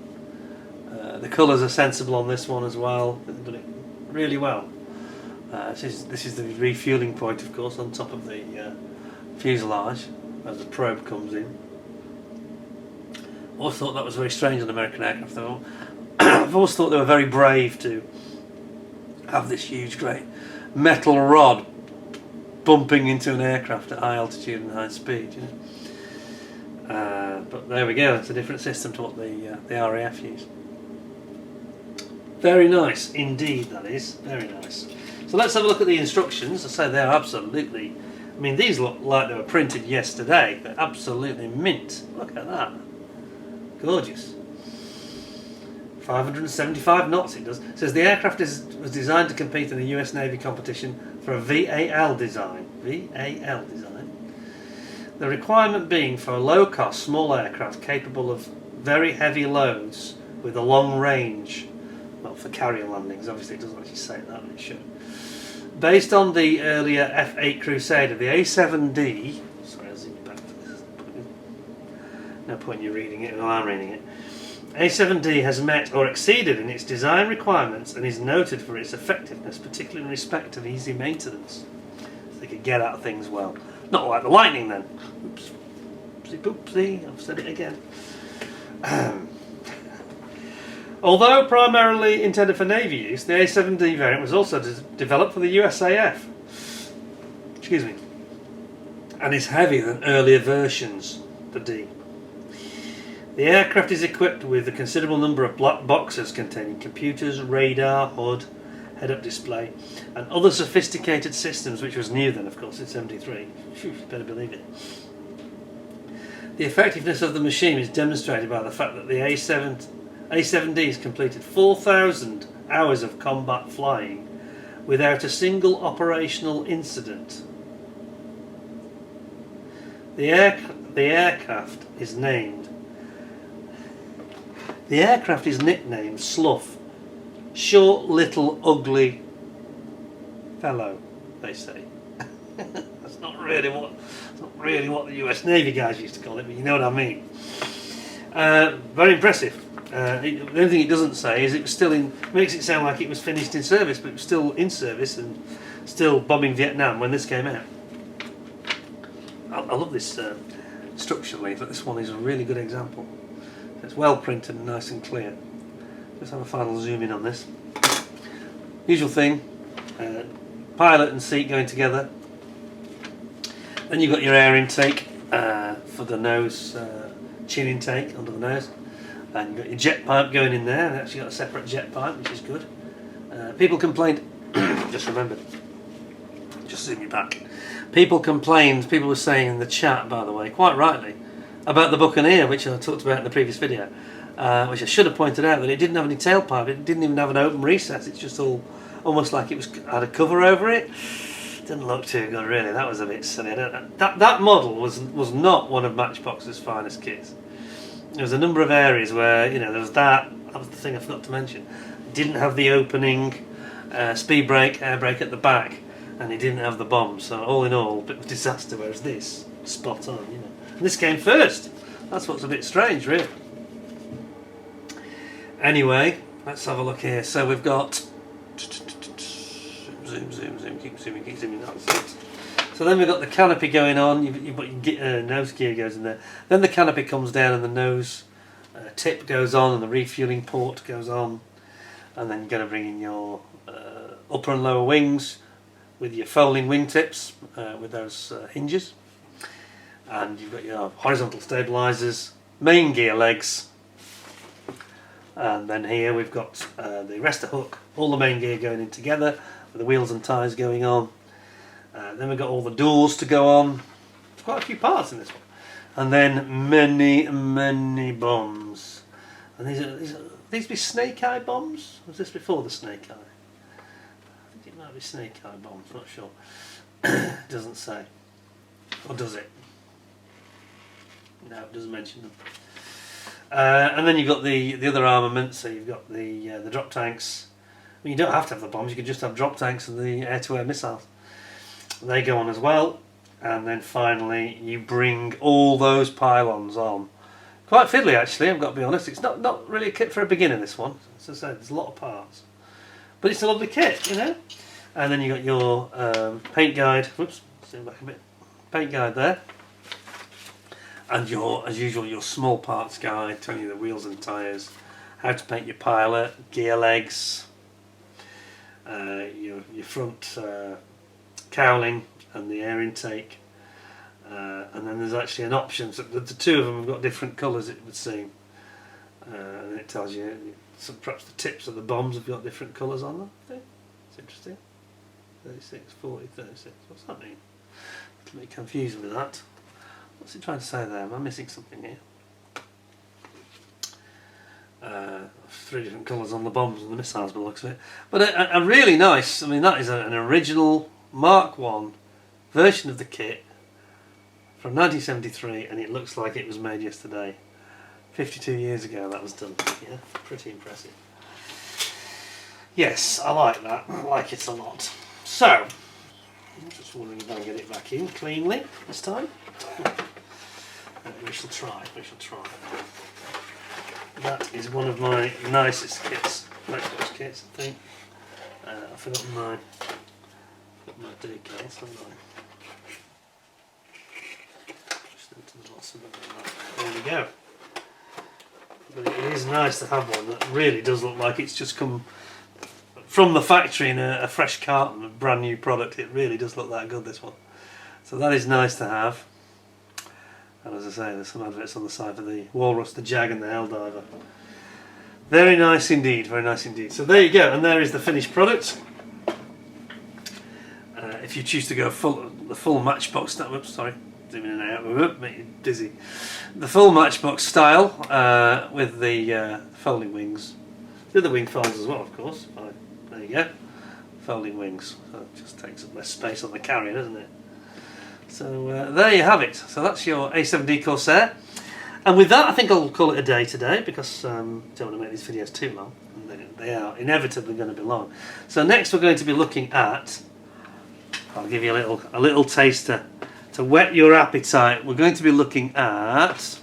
the colours are sensible on this one as well. They've done it really well. This is the refuelling point, of course, on top of the fuselage, as the probe comes in. I always thought that was very strange on American aircraft, though. I've always thought they were very brave to have this huge, great metal rod bumping into an aircraft at high altitude and high speed. You know? But there we go, it's a different system to what the RAF use. Very nice indeed, that is, very nice. So let's have a look at the instructions. I say they're absolutely, I mean, these look like they were printed yesterday. They're absolutely mint. Look at that. Gorgeous. 575 knots it does. It says the aircraft was designed to compete in the US Navy competition for a VAL design. VAL design. The requirement being for a low-cost, small aircraft capable of very heavy loads with a long range. Well, for carrier landings, obviously it doesn't actually say that, but it should. Based on the earlier F8 Crusader, the A7D, sorry, I'll zoom back to this. No point in you reading it while I'm reading it. A7D has met or exceeded in its design requirements and is noted for its effectiveness, particularly in respect of easy maintenance. So they could get at things well. Not like the Lightning then. Oops. Oopsie poopsie, I've said it again. Although primarily intended for Navy use, the A7D variant was also developed for the USAF. Excuse me. And is heavier than earlier versions, the D. The aircraft is equipped with a considerable number of black boxes containing computers, radar, HUD, head-up display, and other sophisticated systems, which was new then, of course, in 73. Phew, better believe it. The effectiveness of the machine is demonstrated by the fact that the A7D has completed 4,000 hours of combat flying without a single operational incident. The aircraft is nicknamed Slough. Short, little, ugly fellow, they say. That's not really what the US Navy guys used to call it, but you know what I mean. Very impressive. The only thing it doesn't say is it was still in. Makes it sound like it was finished in service, but it was still in service and still bombing Vietnam when this came out. I love this structure leaf, but this one is a really good example. It's well printed and nice and clear. Let's have a final zoom in on this. Usual thing, pilot and seat going together. Then you've got your air intake for the nose, chin intake under the nose. And you've got your jet pipe going in there. They've actually got a separate jet pipe, which is good. People complained, just remembered, just zoom you back. People complained, people were saying in the chat, by the way, quite rightly, about the Buccaneer, which I talked about in the previous video, which I should have pointed out, that it didn't have any tailpipe, it didn't even have an open recess, it's just all almost like it had a cover over it. Didn't look too good really, that was a bit silly. That model was not one of Matchbox's finest kits. There was a number of areas where, you know, there was that was the thing I forgot to mention. It didn't have the opening speed brake, air brake at the back, and it didn't have the bombs, so all in all, a bit of a disaster, whereas this, spot on, you know. And this came first. That's what's a bit strange, really. Anyway, let's have a look here. So we've got... Zoom, keep zooming, that's it. So then we've got the canopy going on, your nose gear goes in there. Then the canopy comes down and the nose tip goes on and the refueling port goes on. And then you're going to bring in your upper and lower wings with your folding wingtips with those hinges. And you've got your horizontal stabilisers, main gear legs, and then here we've got the rester hook, all the main gear going in together with the wheels and tyres going on. Then we've got all the doors to go on. There's quite a few parts in this one. And then many bombs. And these be snake eye bombs? Or was this before the snake eye? I think it might be snake eye bombs, not sure. It doesn't say. Or does it? No, it doesn't mention them. And then you've got the other armaments. So you've got the drop tanks. I mean, you don't have to have the bombs. You can just have drop tanks and the air-to-air missiles. They go on as well. And then finally, you bring all those pylons on. Quite fiddly, actually. I've got to be honest. It's not really a kit for a beginner. This one. As I said, there's a lot of parts, but it's a lovely kit, you know. And then you got your paint guide. Whoops, zoom back a bit. Paint guide there. And your, as usual, your small parts guide telling you the wheels and tyres, how to paint your pilot, gear legs, your front cowling and the air intake, and then there's actually an option. So the two of them have got different colours, it would seem, and then it tells you perhaps the tips of the bombs have got different colours on them. I think it's interesting. 36, 40, 36. What's that mean? A little bit confused with that. What's it trying to say there? Am I missing something here? 3 different colours on the bombs and the missiles by the looks of it. But a really nice, I mean, that is an original Mark 1 version of the kit from 1973, and it looks like it was made yesterday. 52 years ago that was done. Yeah, pretty impressive. Yes, I like that. I like it a lot. So, I'm just wondering if I can get it back in cleanly this time. We shall try. That is one of my nicest kits, Matchbox kits, I think. I've forgotten my decals, haven't I? Just into the bottom of that. There we go. But it is nice to have one that really does look like it's just come from the factory in a fresh carton, a brand new product. It really does look that good, this one. So that is nice to have. And as I say, there's some adverts on the side for the Walrus, the Jag and the Helldiver. Very nice indeed, very nice indeed. So there you go, and there is the finished product. If you choose to go the full Matchbox style, whoops, sorry, zooming in and out, make you dizzy. The full Matchbox style with the folding wings. The other wing folds as well, of course. Fine. There you go, folding wings. So it just takes up less space on the carrier, doesn't it? So there you have it. So that's your A7D Corsair. And with that, I think I'll call it a day today, because I don't want to make these videos too long. And they are inevitably going to be long. So next we're going to be looking at, I'll give you a little taster to whet your appetite. We're going to be looking at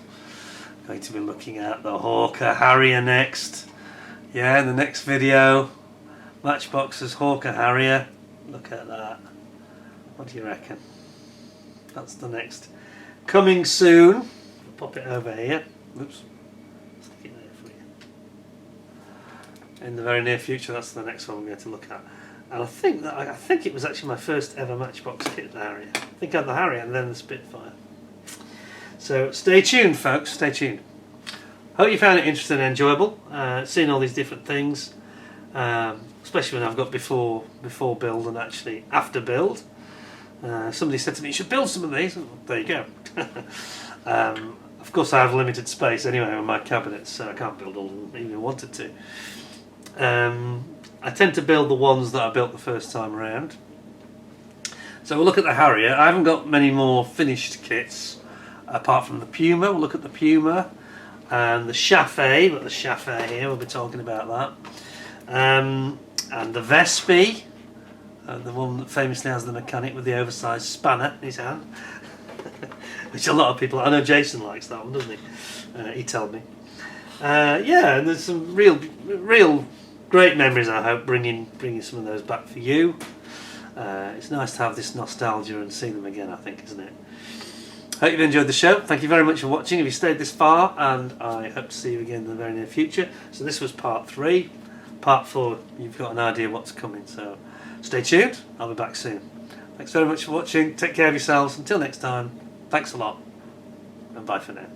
the Hawker Harrier next. Yeah, in the next video, Matchbox's Hawker Harrier. Look at that. What do you reckon? That's the next. Coming soon. I'll pop it over here. Oops. Stick it there for you. In the very near future, that's the next one we're going to look at. And I think it was actually my first ever Matchbox kit, the Harrier. I think I had the Harrier and then the Spitfire. So stay tuned, folks. Stay tuned. Hope you found it interesting and enjoyable. Seeing all these different things, especially when I've got before build and actually after build. Somebody said to me, you should build some of these. Well, there you go. Of course I have limited space anyway on my cabinets, so I can't build all of them even if I wanted to. I tend to build the ones that I built the first time around. So we'll look at the Harrier. I haven't got many more finished kits apart from the Puma. We'll look at the Puma and the Chaffee. Got the Chaffee here, we'll be talking about that. And the Vespi, the one that famously has the mechanic with the oversized spanner in his hand. Which a lot of people, I know Jason likes that one, doesn't he? He told me. Yeah, and there's some real great memories, I hope, bringing some of those back for you. It's nice to have this nostalgia and see them again, I think, isn't it? Hope you've enjoyed the show. Thank you very much for watching if you stayed this far, and I hope to see you again in the very near future. So this was part 3. Part 4, you've got an idea what's coming, so stay tuned. I'll be back soon. Thanks very much for watching. Take care of yourselves. Until next time, thanks a lot, and bye for now.